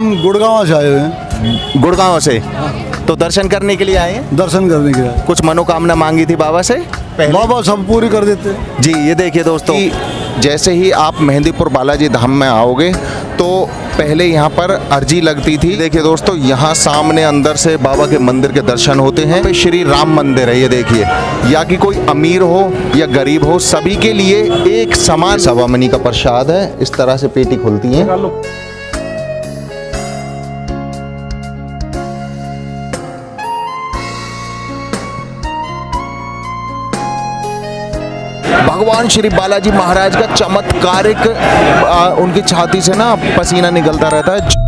हम गुड़गांव से आए हुए हैं। गुड़गांव से? तो दर्शन करने के लिए आए हैं? दर्शन करने के लिए। कुछ मनोकामना मांगी थी बाबा से? बाबा सब पूरी कर देते हैं। जी ये देखिए दोस्तों, जैसे ही आप मेहंदीपुर बालाजी धाम में आओगे तो पहले यहाँ पर अर्जी लगती थी। देखिए दोस्तों, यहाँ सामने अंदर से बाबा के मंदिर के दर्शन होते हैं। पे श्री राम मंदिर है, ये देखिए। या कि कोई अमीर हो या गरीब हो, सभी के लिए एक समान सवामनी का प्रसाद है। इस तरह से पेटी खुलती है। भगवान श्री बालाजी महाराज का चमत्कारिक उनकी छाती से ना पसीना निकलता रहता है।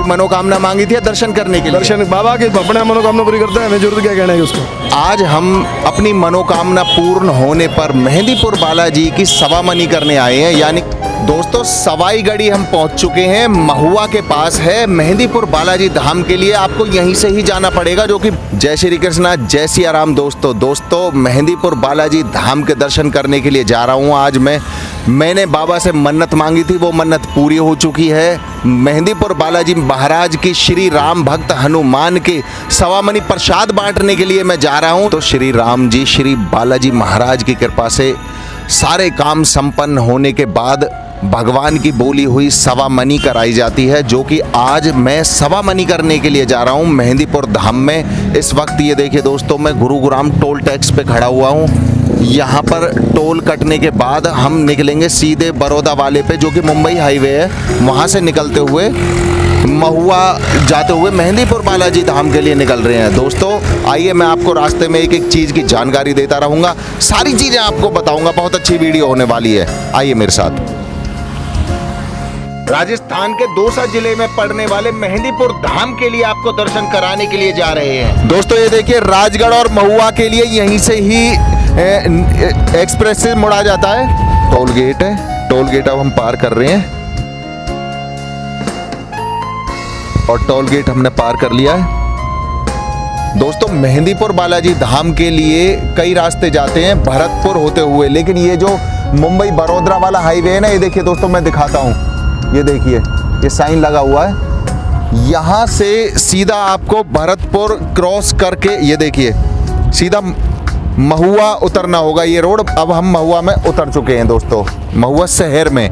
मनोकामना मांगी थी दर्शन करने के लिए? दर्शन बाबा के अपने मनोकामना पूरी करते हैं, हमें जरूरत क्या कहना है उसको। आज हम अपनी मनोकामना पूर्ण होने पर मेहंदीपुर बालाजी की सवामनी करने आए हैं। यानी दोस्तों, सवाई गढ़ी हम पहुंच चुके हैं, महुआ के पास है। मेहंदीपुर बालाजी धाम के लिए आपको यहीं से ही जाना पड़ेगा, जो कि जय श्री कृष्णा जय सिया राम। दोस्तों मेहंदीपुर बालाजी धाम के दर्शन करने के लिए जा रहा हूं आज मैंने बाबा से मन्नत मांगी थी, वो मन्नत पूरी हो चुकी है। मेहंदीपुर बालाजी महाराज की श्री राम भक्त हनुमान के सवामनी प्रसाद बांटने के लिए मैं जा रहा हूं। तो श्री राम जी, श्री बालाजी महाराज की कृपा से सारे काम संपन्न होने के बाद भगवान की बोली हुई सवामनी कराई जाती है, जो कि आज मैं सवामनी करने के लिए जा रहा हूं मेहंदीपुर धाम में। इस वक्त ये देखिए दोस्तों, मैं गुरुग्राम टोल टैक्स पे खड़ा हुआ हूं। यहाँ पर टोल कटने के बाद हम निकलेंगे सीधे बड़ौदा वाले पे, जो कि मुंबई हाईवे है। वहाँ से निकलते हुए महुआ जाते हुए मेहंदीपुर बालाजी धाम के लिए निकल रहे हैं। दोस्तों आइए, मैं आपको रास्ते में एक एक चीज़ की जानकारी देता रहूँगा, सारी चीज़ें आपको बताऊँगा। बहुत अच्छी वीडियो होने वाली है, आइए मेरे साथ। राजस्थान के दौसा जिले में पड़ने वाले मेहंदीपुर धाम के लिए आपको दर्शन कराने के लिए जा रहे हैं। दोस्तों ये देखिए, राजगढ़ और महुआ के लिए यहीं से ही एक्सप्रेस से मुड़ा जाता है। टोल गेट है, टोल गेट अब हम पार कर रहे हैं और टोल गेट हमने पार कर लिया है। दोस्तों मेहंदीपुर बालाजी धाम के लिए कई रास्ते जाते हैं भरतपुर होते हुए, लेकिन ये जो मुंबई बड़ौदा वाला हाईवे है ना, ये देखिए दोस्तों, मैं दिखाता हूँ। ये देखिए, ये साइन लगा हुआ है। यहाँ से सीधा आपको भरतपुर क्रॉस करके ये देखिए सीधा महुआ उतरना होगा। ये रोड, अब हम महुआ में उतर चुके हैं दोस्तों, महुआ शहर में।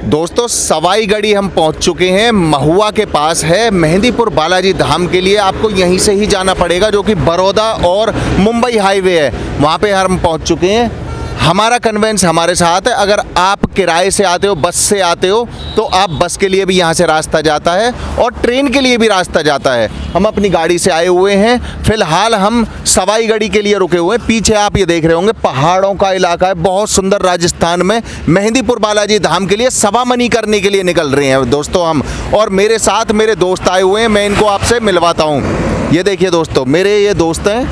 दोस्तों सवाई गढ़ी हम पहुंच चुके हैं, महुआ के पास है। मेहंदीपुर बालाजी धाम के लिए आपको यहीं से ही जाना पड़ेगा, जो कि बड़ौदा और मुंबई हाईवे है। वहाँ पे हम पहुंच चुके हैं। हमारा कन्वेंस हमारे साथ है। अगर आप किराए से आते हो, बस से आते हो, तो आप बस के लिए भी यहाँ से रास्ता जाता है और ट्रेन के लिए भी रास्ता जाता है। हम अपनी गाड़ी से आए हुए हैं। फिलहाल हम सवाई गढ़ी के लिए रुके हुए हैं। पीछे आप ये देख रहे होंगे, पहाड़ों का इलाका है, बहुत सुंदर। राजस्थान में मेहंदीपुर बालाजी धाम के लिए सवामनी करने के लिए निकल रहे हैं दोस्तों हम। और मेरे साथ मेरे दोस्त आए हुए हैं, मैं इनको आपसे मिलवाता हूँ। ये देखिए दोस्तों, मेरे ये दोस्त हैं।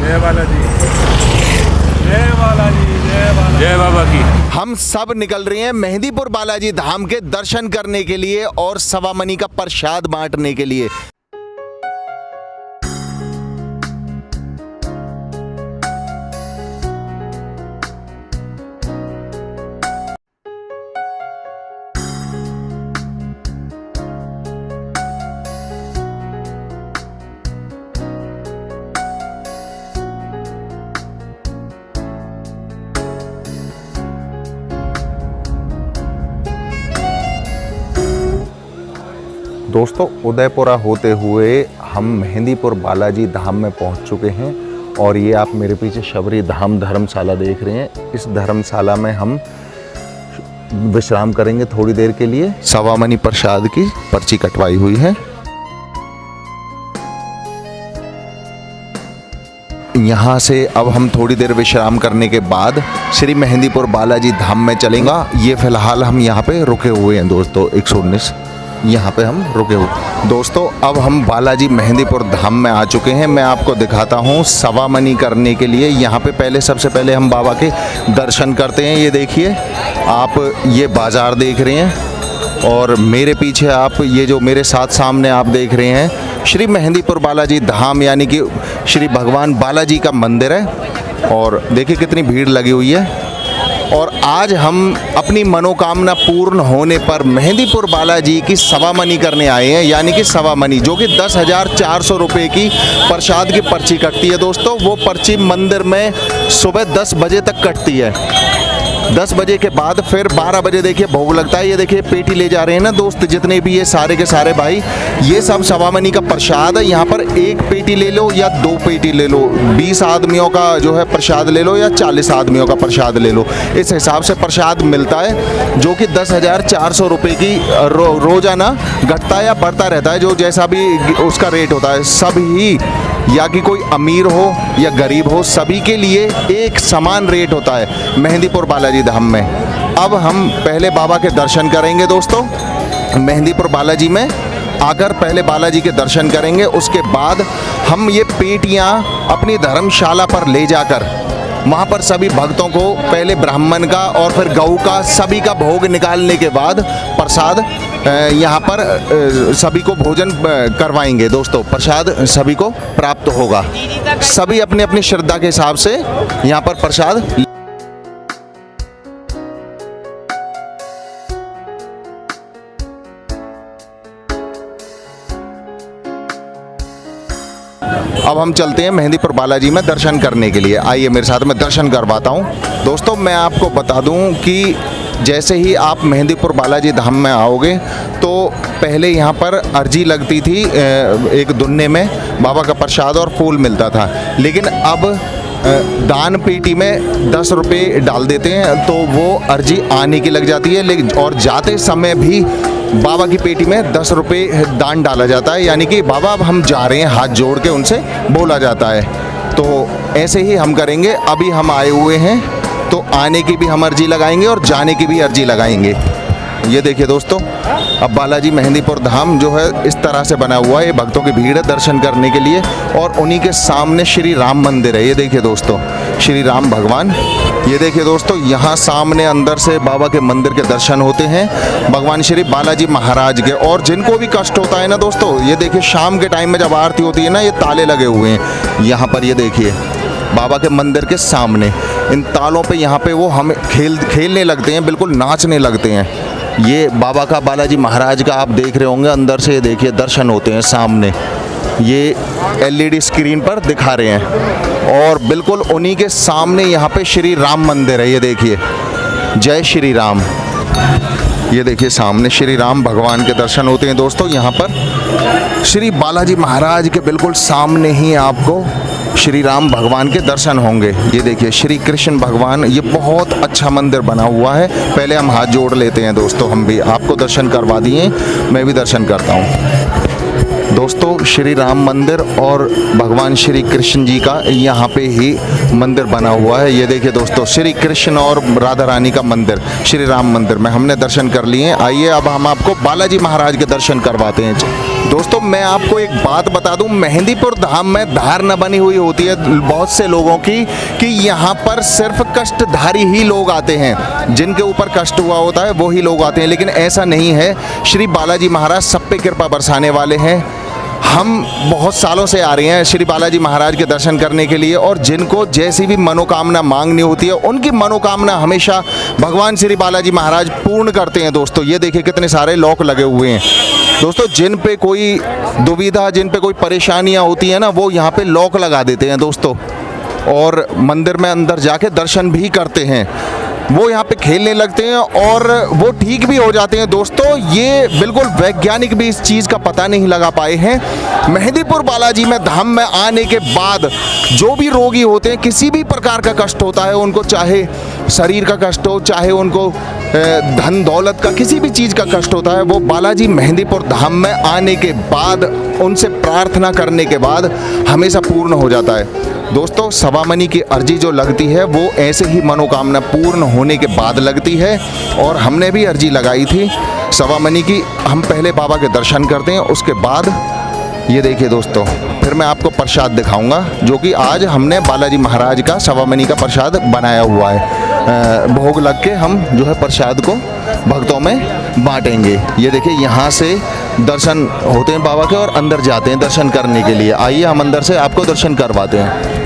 जय बालाजी, जय बालाजी, जय बाबा की। हम सब निकल रहे हैं मेहंदीपुर बालाजी धाम के दर्शन करने के लिए और सवामनी का प्रसाद बांटने के लिए। दोस्तों उदयपुरा होते हुए हम मेहंदीपुर बालाजी धाम में पहुंच चुके हैं और ये आप मेरे पीछे शबरी धाम धर्मशाला देख रहे हैं। इस धर्मशाला में हम विश्राम करेंगे थोड़ी देर के लिए। सवामनी प्रसाद की पर्ची कटवाई हुई है। यहाँ से अब हम थोड़ी देर विश्राम करने के बाद श्री मेहंदीपुर बालाजी धाम में चलेंगे। ये फिलहाल हम यहाँ पे रुके हुए हैं दोस्तों, 119 यहाँ पे हम रुके हुए। दोस्तों अब हम बालाजी मेहंदीपुर धाम में आ चुके हैं। मैं आपको दिखाता हूँ सवामनी करने के लिए। यहाँ पे सबसे पहले हम बाबा के दर्शन करते हैं। ये देखिए आप, ये बाज़ार देख रहे हैं। और मेरे पीछे आप ये जो मेरे साथ सामने आप देख रहे हैं श्री मेहंदीपुर बालाजी धाम यानी कि श्री भगवान बालाजी का मंदिर है। और देखिए कितनी भीड़ लगी हुई है। और आज हम अपनी मनोकामना पूर्ण होने पर मेहंदीपुर बालाजी की सवा मनी करने आए हैं, यानी कि सवा मनी, जो कि 10,400 रुपये की प्रसाद की पर्ची कटती है दोस्तों। वो पर्ची मंदिर में सुबह 10 बजे तक कटती है। 10 बजे के बाद फिर 12 बजे देखिए भोग लगता है। ये देखिए पेटी ले जा रहे हैं ना दोस्त, जितने भी ये सारे के सारे भाई, ये सब सवा मनी का प्रसाद है। यहाँ पर एक पेटी ले लो या 2 पेटी ले लो, 20 आदमियों का जो है प्रसाद ले लो या 40 आदमियों का प्रसाद ले लो, इस हिसाब से प्रसाद मिलता है, जो कि 10,400 रुपये की रोजाना घटता है या बढ़ता रहता है, जो जैसा भी उसका रेट होता है। सभी, या कि कोई अमीर हो या गरीब हो, सभी के लिए एक समान रेट होता है मेहंदीपुर बालाजी धाम में। अब हम पहले बाबा के दर्शन करेंगे दोस्तों। मेहंदीपुर बालाजी में आकर पहले बालाजी के दर्शन करेंगे, उसके बाद हम ये पेटियां अपनी धर्मशाला पर ले जाकर वहाँ पर सभी भक्तों को पहले ब्राह्मण का और फिर गऊ का सभी का भोग निकालने के बाद प्रसाद यहाँ पर सभी को भोजन करवाएंगे दोस्तों। प्रसाद सभी को प्राप्त होगा। सभी अपनी अपनी श्रद्धा के हिसाब से यहाँ पर प्रसाद। अब हम चलते हैं मेहंदीपुर बालाजी में दर्शन करने के लिए। आइए मेरे साथ में दर्शन करवाता हूँ दोस्तों। मैं आपको बता दूँ कि जैसे ही आप मेहंदीपुर बालाजी धाम में आओगे तो पहले यहाँ पर अर्जी लगती थी, एक दुन्ने में बाबा का प्रसाद और फूल मिलता था, लेकिन अब दान पेटी में 10 रुपये डाल देते हैं तो वो अर्जी आने की लग जाती है। लेकिन और जाते समय भी बाबा की पेटी में 10 रुपये दान डाला जाता है, यानी कि बाबा अब हम जा रहे हैं, हाथ जोड़ के उनसे बोला जाता है। तो ऐसे ही हम करेंगे। अभी हम आए हुए हैं तो आने की भी हम अर्जी लगाएंगे और जाने की भी अर्जी लगाएंगे। ये देखिए दोस्तों, अब बालाजी मेहंदीपुर धाम जो है इस तरह से बना हुआ है। ये भक्तों की भीड़ है दर्शन करने के लिए। और उन्हीं के सामने श्री राम मंदिर है। ये देखिए दोस्तों, श्री राम भगवान। ये देखिए दोस्तों, यहाँ सामने अंदर से बाबा के मंदिर के दर्शन होते हैं भगवान श्री बालाजी महाराज के। और जिनको भी कष्ट होता है ना दोस्तों, ये देखिए शाम के टाइम में जब आरती होती है ना, ये ताले लगे हुए हैं यहाँ पर। ये देखिए बाबा के मंदिर के सामने इन तालों पे यहाँ पे वो हमें खेलने लगते हैं, बिल्कुल नाचने लगते हैं। ये बाबा का, बालाजी महाराज का आप देख रहे होंगे अंदर से। देखिए दर्शन होते हैं सामने, ये LED स्क्रीन पर दिखा रहे हैं। और बिल्कुल उन्हीं के सामने यहाँ पे श्री राम मंदिर है। ये देखिए, जय श्री राम। ये देखिए सामने श्री राम भगवान के दर्शन होते हैं दोस्तों। यहाँ पर श्री बालाजी महाराज के बिल्कुल सामने ही आपको श्री राम भगवान के दर्शन होंगे। ये देखिए श्री कृष्ण भगवान। ये बहुत अच्छा मंदिर बना हुआ है। पहले हम हाथ जोड़ लेते हैं दोस्तों, हम भी आपको दर्शन करवा दिए, मैं भी दर्शन करता हूँ दोस्तों। श्री राम मंदिर और भगवान श्री कृष्ण जी का यहाँ पे ही मंदिर बना हुआ है। ये देखिए दोस्तों, श्री कृष्ण और राधा रानी का मंदिर श्री राम मंदिर में हमने दर्शन कर लिए। आइए अब हम आपको बालाजी महाराज के दर्शन करवाते हैं दोस्तों। मैं आपको एक बात बता दूं, मेहंदीपुर धाम में धारणा बनी हुई होती है बहुत से लोगों की कि यहाँ पर सिर्फ कष्टधारी ही लोग आते हैं, जिनके ऊपर कष्ट हुआ होता है वो ही लोग आते हैं, लेकिन ऐसा नहीं है। श्री बालाजी महाराज सब पे कृपा बरसाने वाले हैं। हम बहुत सालों से आ रहे हैं श्री बालाजी महाराज के दर्शन करने के लिए, और जिनको जैसी भी मनोकामना मांगनी होती है उनकी मनोकामना हमेशा भगवान श्री बालाजी महाराज पूर्ण करते हैं दोस्तों। ये देखिए कितने सारे लॉक लगे हुए हैं दोस्तों। जिन पे कोई दुविधा, जिन पे कोई परेशानियां होती है ना, वो यहाँ पे लॉक लगा देते हैं दोस्तों, और मंदिर में अंदर जाके दर्शन भी करते हैं। वो यहाँ पे खेलने लगते हैं और वो ठीक भी हो जाते हैं दोस्तों। ये बिल्कुल वैज्ञानिक भी इस चीज़ का पता नहीं लगा पाए हैं। मेहंदीपुर बालाजी में धाम में आने के बाद जो भी रोगी होते हैं, किसी भी प्रकार का कष्ट होता है उनको, चाहे शरीर का कष्ट हो, चाहे उनको धन दौलत का, किसी भी चीज़ का कष्ट होता है, वो बालाजी मेहंदीपुर धाम में आने के बाद, उनसे प्रार्थना करने के बाद हमेशा पूर्ण हो जाता है दोस्तों। सवा मनी की अर्जी जो लगती है वो ऐसे ही मनोकामना पूर्ण होने के बाद लगती है, और हमने भी अर्जी लगाई थी सवा मनी की। हम पहले बाबा के दर्शन करते हैं, उसके बाद ये देखिए दोस्तों, फिर मैं आपको प्रसाद दिखाऊंगा, जो कि आज हमने बालाजी महाराज का सवा मनी का प्रसाद बनाया हुआ है। भोग लग के हम जो है प्रसाद को भक्तों में बांटेंगे। ये देखिए यहाँ से दर्शन होते हैं बाबा के और अंदर जाते हैं दर्शन करने के लिए। आइए हम अंदर से आपको दर्शन करवाते हैं।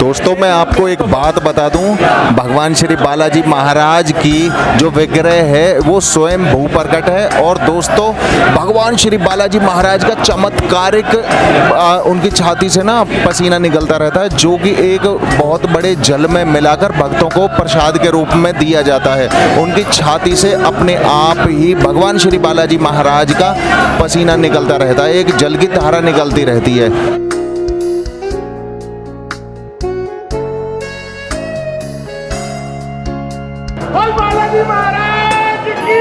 दोस्तों मैं आपको एक बात बता दूं, भगवान श्री बालाजी महाराज की जो विग्रह है वो स्वयं भू प्रकट है। और दोस्तों भगवान श्री बालाजी महाराज का चमत्कारिक उनकी छाती से ना पसीना निकलता रहता है, जो कि एक बहुत बड़े जल में मिलाकर भक्तों को प्रसाद के रूप में दिया जाता है। उनकी छाती से अपने आप ही भगवान श्री बालाजी महाराज का पसीना निकलता रहता है, एक जल की धारा निकलती रहती है। बालाजी महाराज की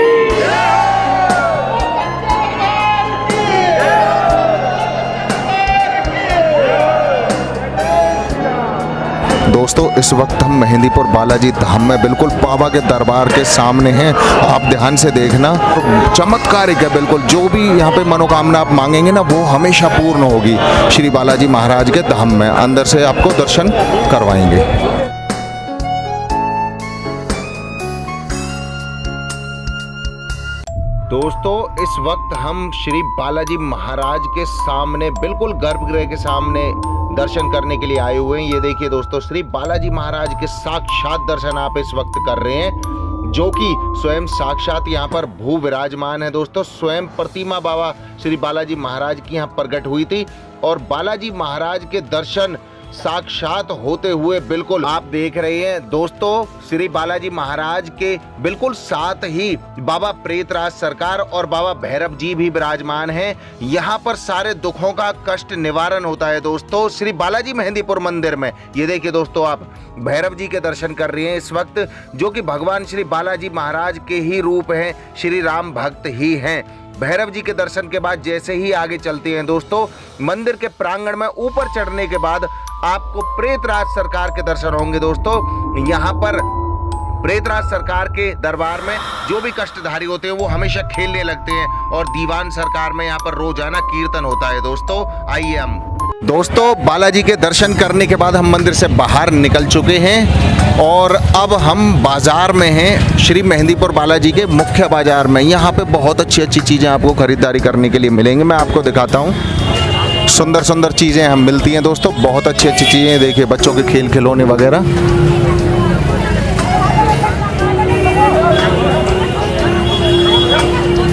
दोस्तों इस वक्त हम मेहंदीपुर बालाजी धाम में बिल्कुल बाबा के दरबार के सामने हैं। आप ध्यान से देखना, चमत्कारिक है बिल्कुल। जो भी यहाँ पे मनोकामना आप मांगेंगे ना वो हमेशा पूर्ण होगी श्री बालाजी महाराज के धाम में। अंदर से आपको दर्शन करवाएंगे। दोस्तों इस वक्त हम श्री बालाजी महाराज के सामने बिल्कुल गर्भगृह के सामने दर्शन करने के लिए आए हुए हैं। ये देखिए दोस्तों, श्री बालाजी महाराज के साक्षात दर्शन आप इस वक्त कर रहे हैं, जो कि स्वयं साक्षात यहाँ पर भू विराजमान है। दोस्तों स्वयं प्रतिमा बाबा श्री बालाजी महाराज की यहाँ प्रकट हुई थी और बालाजी महाराज के दर्शन साक्षात होते हुए बिल्कुल आप देख रहे हैं। दोस्तों श्री बालाजी महाराज के बिल्कुल साथ ही बाबा प्रेतराज सरकार और बाबा भैरव जी भी विराजमान हैं। यहाँ पर सारे दुखों का कष्ट निवारण होता है दोस्तों श्री बालाजी मेहंदीपुर मंदिर में। ये देखिए दोस्तों, आप भैरव जी के दर्शन कर रहे हैं इस वक्त, जो कि भगवान श्री बालाजी महाराज के ही रूप हैं, श्री राम भक्त ही हैं। भैरव जी के दर्शन के बाद जैसे ही आगे चलते हैं दोस्तों, मंदिर के प्रांगण में ऊपर चढ़ने के बाद आपको प्रेतराज सरकार के दर्शन होंगे। दोस्तों यहाँ पर प्रेतराज सरकार के दरबार में जो भी कष्टधारी होते हैं वो हमेशा खेलने लगते हैं और दीवान सरकार में यहाँ पर रोजाना कीर्तन होता है। दोस्तों आइए हम दोस्तों बालाजी के दर्शन करने के बाद हम मंदिर से बाहर निकल चुके हैं और अब हम बाजार में हैं, श्री मेहंदीपुर बालाजी के मुख्य बाजार में। यहाँ पे बहुत अच्छी अच्छी चीज़ें आपको खरीदारी करने के लिए मिलेंगी। मैं आपको दिखाता हूँ, सुंदर सुंदर चीज़ें हम मिलती हैं दोस्तों, बहुत अच्छी अच्छी चीज़ें। देखिए बच्चों के खेल खिलौने वगैरह।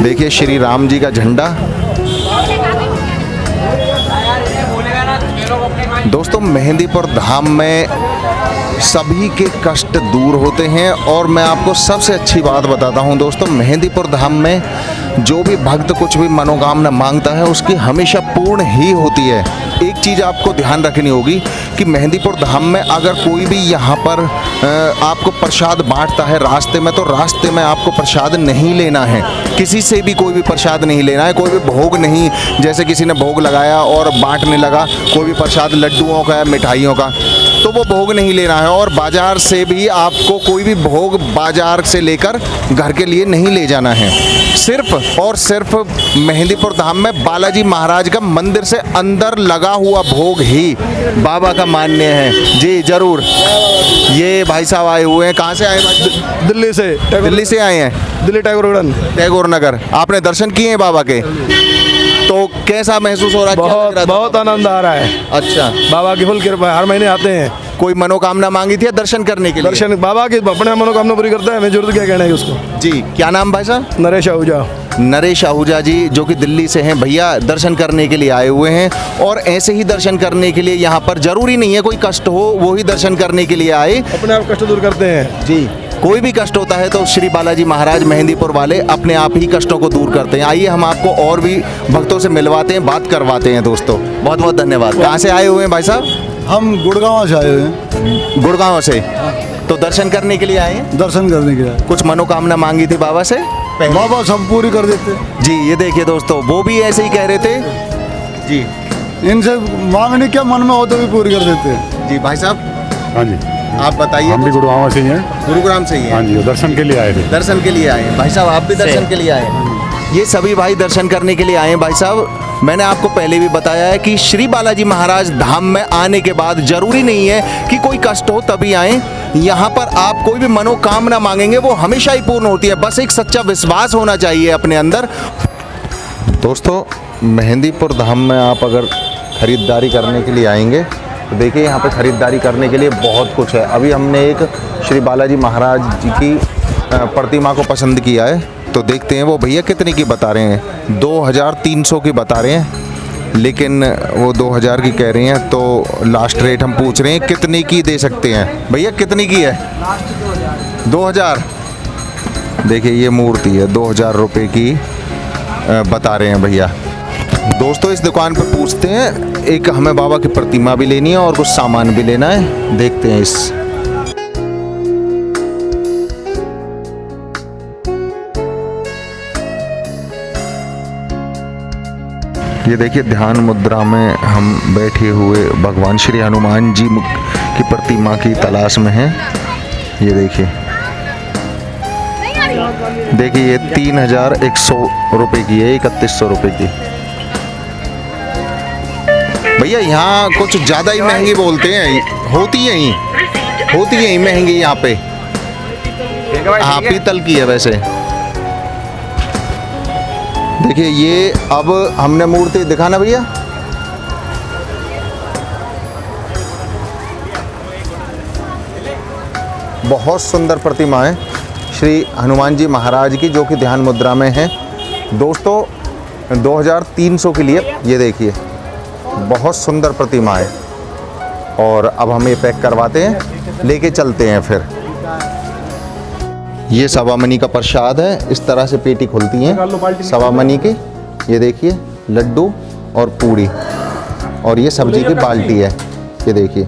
देखिए श्री राम जी का झंडा। दोस्तों मेहंदीपुर धाम में सभी के कष्ट दूर होते हैं और मैं आपको सबसे अच्छी बात बताता हूं दोस्तों, मेहंदीपुर धाम में जो भी भक्त कुछ भी मनोकामना मांगता है उसकी हमेशा पूर्ण ही होती है। एक चीज़ आपको ध्यान रखनी होगी कि मेहंदीपुर धाम में अगर कोई भी यहाँ पर आपको प्रसाद बांटता है रास्ते में, तो रास्ते में आपको प्रसाद नहीं लेना है, किसी से भी कोई भी प्रसाद नहीं लेना है, कोई भी भोग नहीं। जैसे किसी ने भोग लगाया और बांटने लगा कोई भी प्रसाद लड्डुओं का या मिठाइयों का, तो वो भोग नहीं लेना है। और बाजार से भी आपको कोई भी भोग बाजार से लेकर घर के लिए नहीं ले जाना है। सिर्फ और सिर्फ मेहंदीपुर धाम में बालाजी महाराज का मंदिर से अंदर लगा हुआ भोग ही बाबा का मान्य है। जी जरूर। ये भाई साहब आए हुए हैं, कहाँ से आए भाई? दिल्ली से। दिल्ली से आए हैं? दिल्ली टैगोर नगर। आपने दर्शन किए हैं बाबा के, तो कैसा महसूस हो रहा है? बहुत आनंद आ रहा है। अच्छा, बाबा की फुल कृपा है, हर महीने आते हैं। कोई मनोकामना मांगी थी दर्शन करने के लिए? दर्शन बाबा की अपने मनोकामना पूरी करता है, हमें जरूरत क्या कहना है उसको। जी क्या नाम भाई साहब? नरेश आहूजा। नरेश आहूजा जी जो कि दिल्ली से हैं, भैया दर्शन करने के लिए आए हुए हैं। और ऐसे ही दर्शन करने के लिए यहाँ पर जरूरी नहीं है कोई कष्ट हो, वो ही दर्शन करने के लिए आए, अपने आप कष्ट दूर करते हैं। जी कोई भी कष्ट होता है तो श्री बालाजी महाराज मेहंदीपुर वाले अपने आप ही कष्टों को दूर करते हैं। आइए हम आपको और भी भक्तों से मिलवाते हैं, बात करवाते हैं दोस्तों। बहुत बहुत धन्यवाद। कहाँ से आए हुए हैं भाई साहब? हम गुड़गांव से आए हुए हैं। गुड़गांव से। तो दर्शन करने के लिए आए हैं? दर्शन करने के लिए। कुछ मनोकामना मांगी थी बाबा से? बाबा सब पूरी कर देते। जी ये देखिए दोस्तों, वो भी ऐसे ही कह रहे थे। जी इनसे मांगनी क्या मन में हो तो भी पूरी कर देते हैं। जी भाई साहब हाँ जी, आप बताइए। हम भी गुड़गांव से ही हैं। गुरुग्राम से ही है। हाँ जी, दर्शन के लिए आए थे। दर्शन के लिए आए हैं भाई साहब, आप भी दर्शन के लिए आए हैं। ये सभी भाई दर्शन करने के लिए आए हैं भाई साहब। मैंने आपको पहले भी बताया है कि श्री बालाजी महाराज धाम में आने के बाद जरूरी नहीं है कि कोई कष्ट हो तभी आए। यहाँ पर आप कोई भी मनोकामना मांगेंगे वो हमेशा ही पूर्ण होती है, बस एक सच्चा विश्वास होना चाहिए अपने अंदर। दोस्तों, मेहंदीपुर धाम में आप अगर खरीदारी करने के लिए आएंगे तो देखिए यहाँ पे खरीदारी करने के लिए बहुत कुछ है। अभी हमने एक श्री बालाजी महाराज जी की प्रतिमा को पसंद किया है, तो देखते हैं वो भैया कितने की बता रहे हैं। 2300 की बता रहे हैं, लेकिन वो 2000 की कह रहे हैं। तो लास्ट रेट हम पूछ रहे हैं कितने की दे सकते हैं भैया, कितने की है? 2000। देखिए ये मूर्ति है 2000 रुपये की बता रहे हैं भैया। दोस्तों, इस दुकान पर पूछते हैं, एक हमें बाबा की प्रतिमा भी लेनी है और कुछ सामान भी लेना है, देखते हैं इस। ये देखिए ध्यान मुद्रा में हम बैठे हुए भगवान श्री हनुमान जी की प्रतिमा की तलाश में हैं। ये देखिए ये 3100 रुपये की है, 3100 रुपये की। भैया यहाँ कुछ ज़्यादा ही महंगी बोलते हैं, होती है ही महंगी यहाँ पे। हाँ, पीतल की है वैसे। देखिए ये अब हमने मूर्ति दिखाना भैया। बहुत सुंदर प्रतिमा है श्री हनुमान जी महाराज की, जो कि ध्यान मुद्रा में है। दोस्तों 2300 के लिए ये देखिए बहुत सुंदर प्रतिमा है। और अब हम ये पैक करवाते हैं, लेके चलते हैं फिर। ये सवामनी का प्रसाद है, इस तरह से पेटी खुलती है सवामनी की। ये देखिए लड्डू और पूड़ी, और ये सब्जी की बाल्टी है। ये देखिए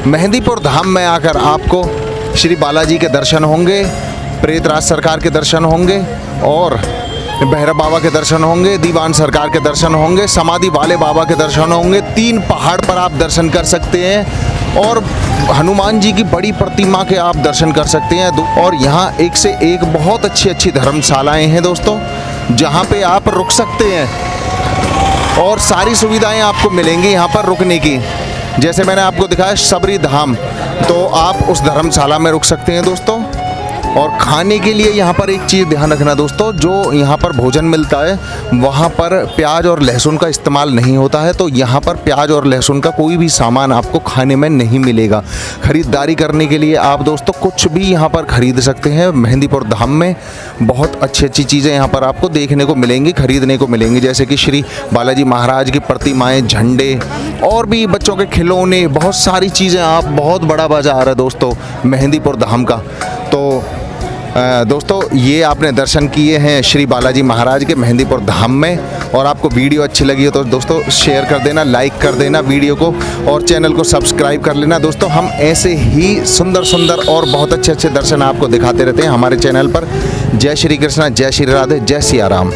मेहंदीपुर धाम में आकर आपको श्री बालाजी के दर्शन होंगे, प्रेतराज सरकार के दर्शन होंगे, और भैरव बाबा के दर्शन होंगे, दीवान सरकार के दर्शन होंगे, समाधि वाले बाबा के दर्शन होंगे। 3 पहाड़ पर आप दर्शन कर सकते हैं, और हनुमान जी की बड़ी प्रतिमा के आप दर्शन कर सकते हैं। और यहाँ एक से एक बहुत अच्छी धर्मशालाएँ हैं दोस्तों, जहाँ पे आप रुक सकते हैं और सारी सुविधाएं आपको मिलेंगी यहाँ पर रुकने की। जैसे मैंने आपको दिखाया सबरी धाम, तो आप उस धर्मशाला में रुक सकते हैं दोस्तों। और खाने के लिए यहाँ पर एक चीज़ ध्यान रखना दोस्तों, जो यहाँ पर भोजन मिलता है वहाँ पर प्याज और लहसुन का इस्तेमाल नहीं होता है। तो यहाँ पर प्याज और लहसुन का कोई भी सामान आपको खाने में नहीं मिलेगा। ख़रीदारी करने के लिए आप दोस्तों कुछ भी यहाँ पर ख़रीद सकते हैं। मेहंदीपुर धाम में बहुत अच्छी चीज़ें यहाँ पर आपको देखने को मिलेंगी, ख़रीदने को मिलेंगी, जैसे कि श्री बालाजी महाराज की प्रतिमाएँ, झंडे, और भी बच्चों के खिलौने, बहुत सारी चीज़ें। आप बहुत बड़ा बाज़ार है दोस्तों मेहंदीपुर धाम का। तो दोस्तों ये आपने दर्शन किए हैं श्री बालाजी महाराज के मेहंदीपुर धाम में, और आपको वीडियो अच्छी लगी हो तो दोस्तों शेयर कर देना, लाइक कर देना वीडियो को, और चैनल को सब्सक्राइब कर लेना। दोस्तों हम ऐसे ही सुंदर सुंदर और बहुत अच्छे अच्छे दर्शन आपको दिखाते रहते हैं हमारे चैनल पर। जय श्री कृष्णा, जय श्री राधे, जय सिया राम।